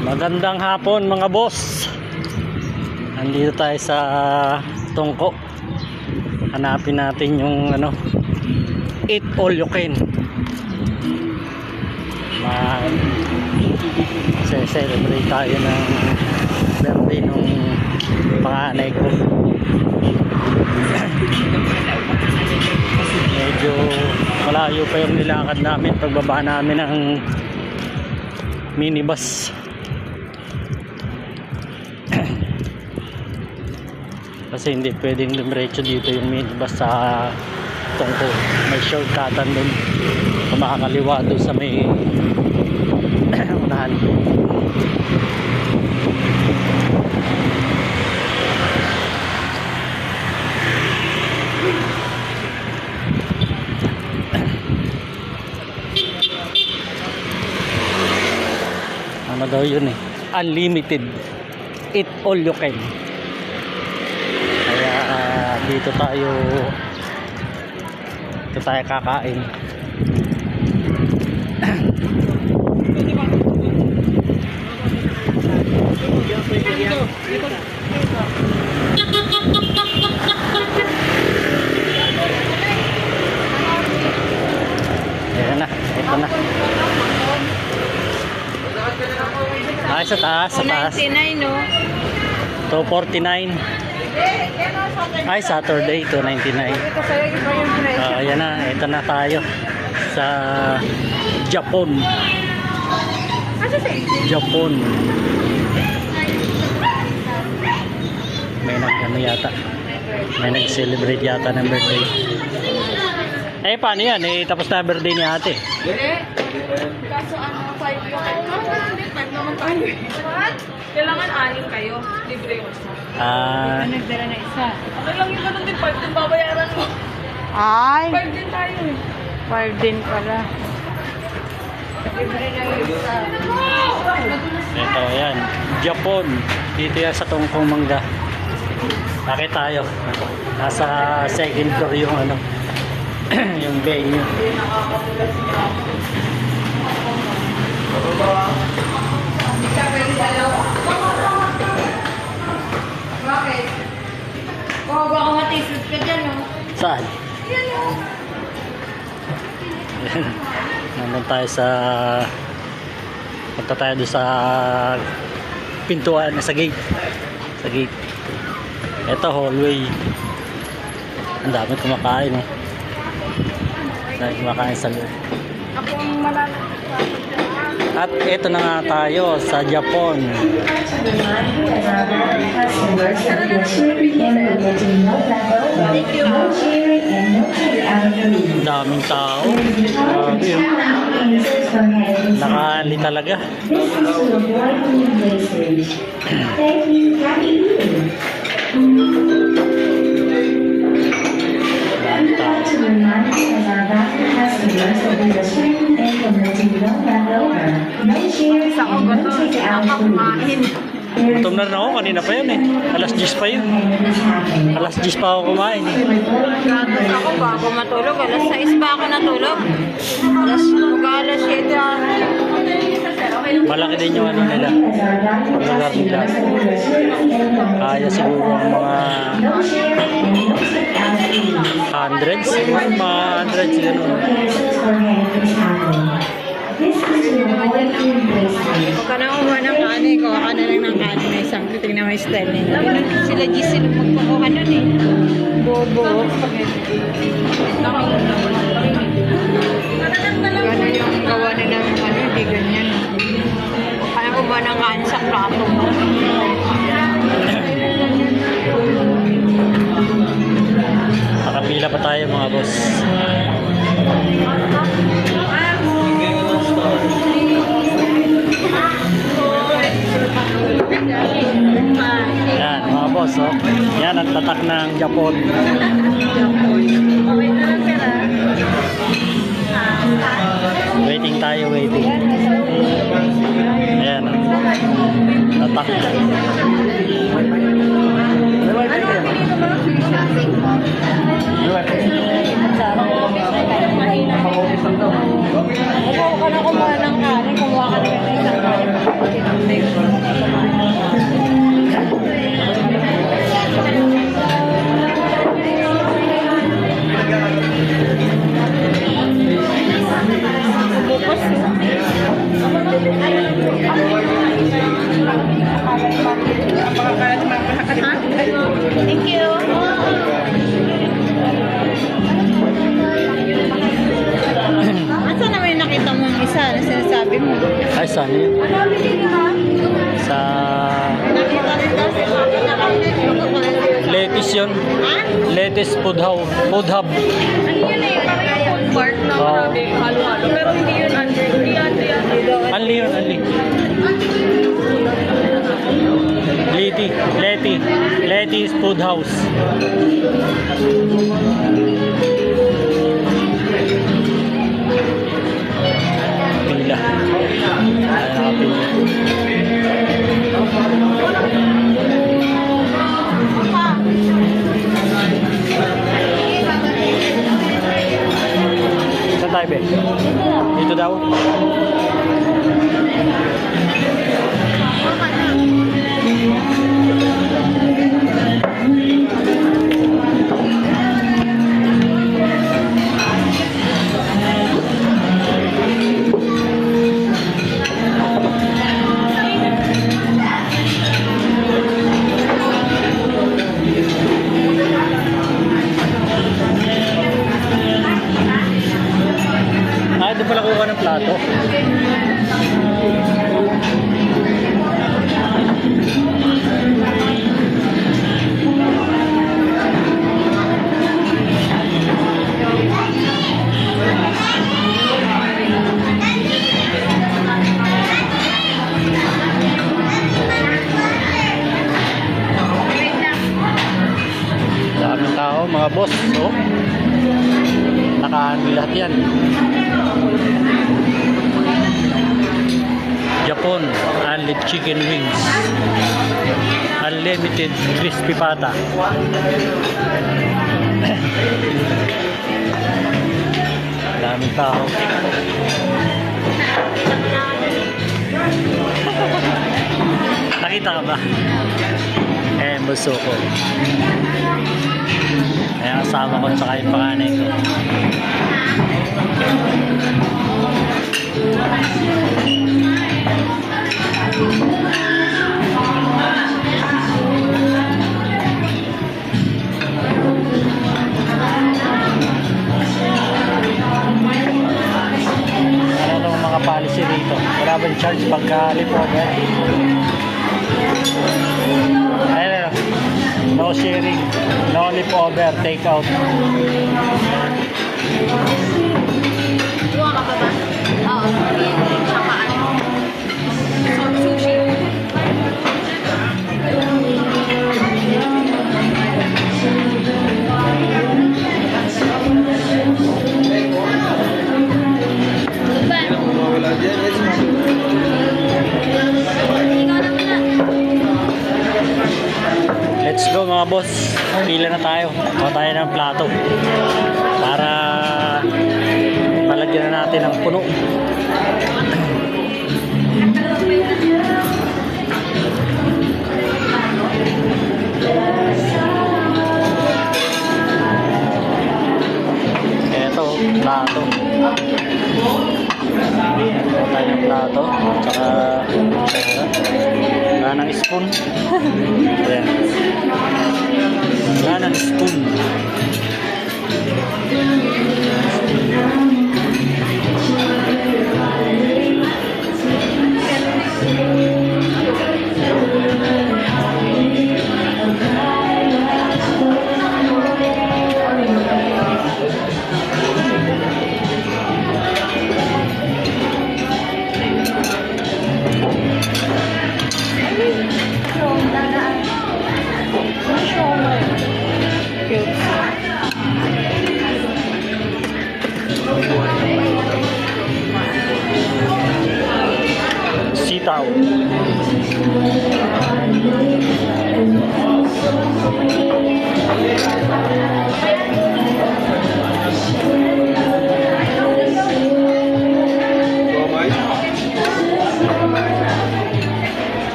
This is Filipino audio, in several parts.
Magandang hapon mga boss. Nandito tayo sa Tungko. Hanapin natin yung eat all you can. Celebrate tayo ng birthday nung panganay ko. Medyo malayo pa yung nilakad namin pagbaba namin ng minibus. Kasi hindi pwedeng dumiretso dito yung minibus sa Tungko. May shortcutan dun. Kumakakaliwa doon sa may unahan. Ano daw yun eh? Unlimited. Eat all you can. Dito tayo kakain. Ayan na, ito na. Ay, sa taas, sa taas. 299 no? 249. Ay, Saturday, 299. Ayan na, ito na tayo sa Japon. Japon. May yata. May nag-celebrate yata ng birthday. Eh, paano yan? Eh, tapos na birthday ni ate. Kaso 5 yung 5 naman tayo. What? Kailangan 6 kayo. Libre yung isa. Nagdala na isa. Okay lang yung ganun din. 5 din babayaran mo. Ay, 5 din tayo eh. 5 din pala. Libre na yung isa. Ito, ayan. Japon. Dito yan sa Tungkong Mangga. Bakit tayo? Nasa second floor yung yung venue. Bakit? Oo, baka matisod ka dyan, no? Saan? Yan, no? Nandun tayo sa punta tayo doon sa pintuan, sa gate. Sa gate. Ito, hallway. Ang dami kumakain eh. Dahil kumakain sa loob. Ako ang malalaki. At ito na nga tayo sa Japon. Daming tao. Nakali talaga. Sa ako gusto, ako kumain. Gutom na rin ako, kanina pa yun eh. Alas 10 pa yun. Alas 10 pa ako kumain eh. Gatos ako bago matulog. Alas 6 pa ako natulog. Alas 7. Malaki din yung nila. Lugar nila. Kaya siguro ang mga hundreds. Mga hundreds ganun. Huwag ka na kumuha ng kanin. Kuha ka na lang ng kanin na isang tingnan mo yung style nila. Sila G sila magpakuha nun eh. Bobo. Gano'n yung gawa nila ng hindi ganyan. Kaya kumuha ng kanin sa plato mo. Nakapila pa tayo mga boss. Yan mga boss, oh. Yan ang tatak ng Japon. Waiting tayo, waiting. Ayan, tatak. Kumuha ka na kumuha ng kanin, kumuha ka na yung isang kanin. Ay, saan yun? Sa Lettuce yun. Lettuce Food Hub. Food Hub. Ano yun eh, parang yung food court na Oo. marami halo-halo. Pero hindi yun under, hindi under yan. Anli yun, anli. Letty's Food House. Pila. Ay, nakapila. Saan tayo, be? Dito daw? Ah, ito pala kuha ng plato. Daming tao, mga boss. Oh. Nakaano lahat yan. Japon, unlimited chicken wings. Unlimited crispy pata. Daming tao. Nakita ka ba? Eh, buso ko. Kaya kasama ko sa yung panganay ko. Ano ang mga policy dito? Wala bang charge pagka-lipover? Ayun, no sharing, no lipover, take out. Buwa ka pa ba? Oo. Tsaka ano? Sushi. Let's go mga boss. Pila na tayo. Kuha tayo ng plato. Para malagyan na natin ng puno. Eto, plato. Kuha tayo ng plato. Tsaka wala ng spoon. Ayan. Wala ng spoon. Sitaw.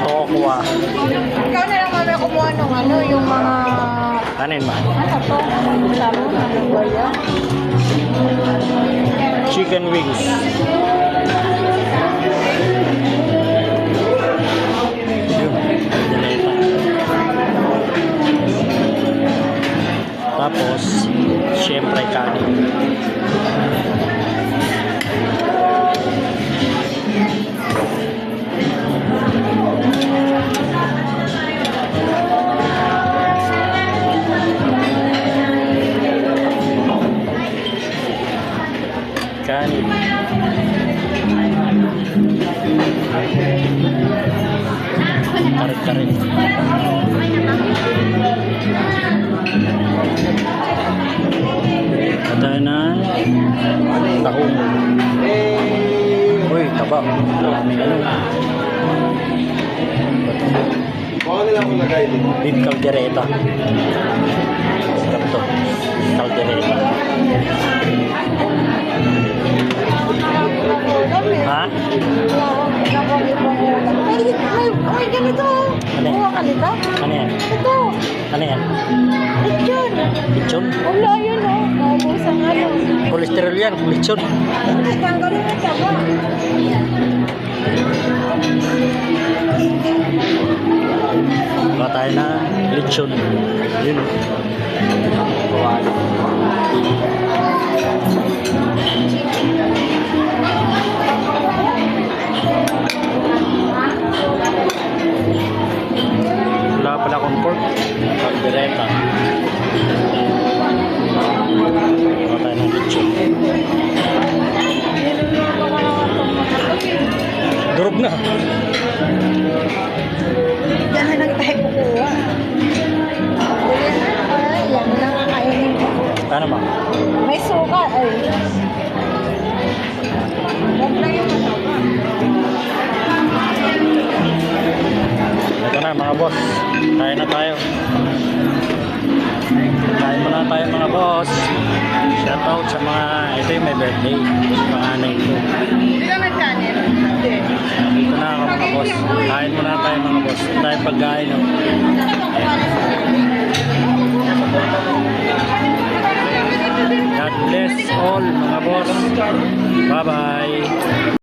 Tokwa. Ikaw na lang kami kumuha ng ano, yung mga... Kanin ba? Ano to? Sabi mo, ano ba yan? Chicken wings. Yun, dilata. Tapos, syempre kanin. Kanin. Tarik-tarik. Patay na tahong. Uy, taba. Dami ano. Beef caldereta. Sarap to. Caldereta. Ha? Ay, ganito. Ano yan? Buha ka nito? Ano yan? Ito. Ano yan? Lechon. Lechon? Wala yun, oh. Maubos ang ano. Kolesterol yan, lechon. Tanggalin ang taba. Baka tayo na lechon. Yun. Wala pala akong pork. Caldereta. Baka tayo ng lechon. Durog na. Diyan na lang tayo kukuha. Ay, yan lang ang kainin ko. Ano ba? May suka, ay. Huwag lang yung mataba. Ito na mga boss. Kain na tayo. Kain muna tayo mga boss. Shout out sa mga, ito yung may birthday. Mga anay ko. Hindi ka nagkanin? Hindi. Dito na ako mga boss. Kain muna tayo mga boss. Tayo pagkain. No? God bless all mga boss. Bye bye.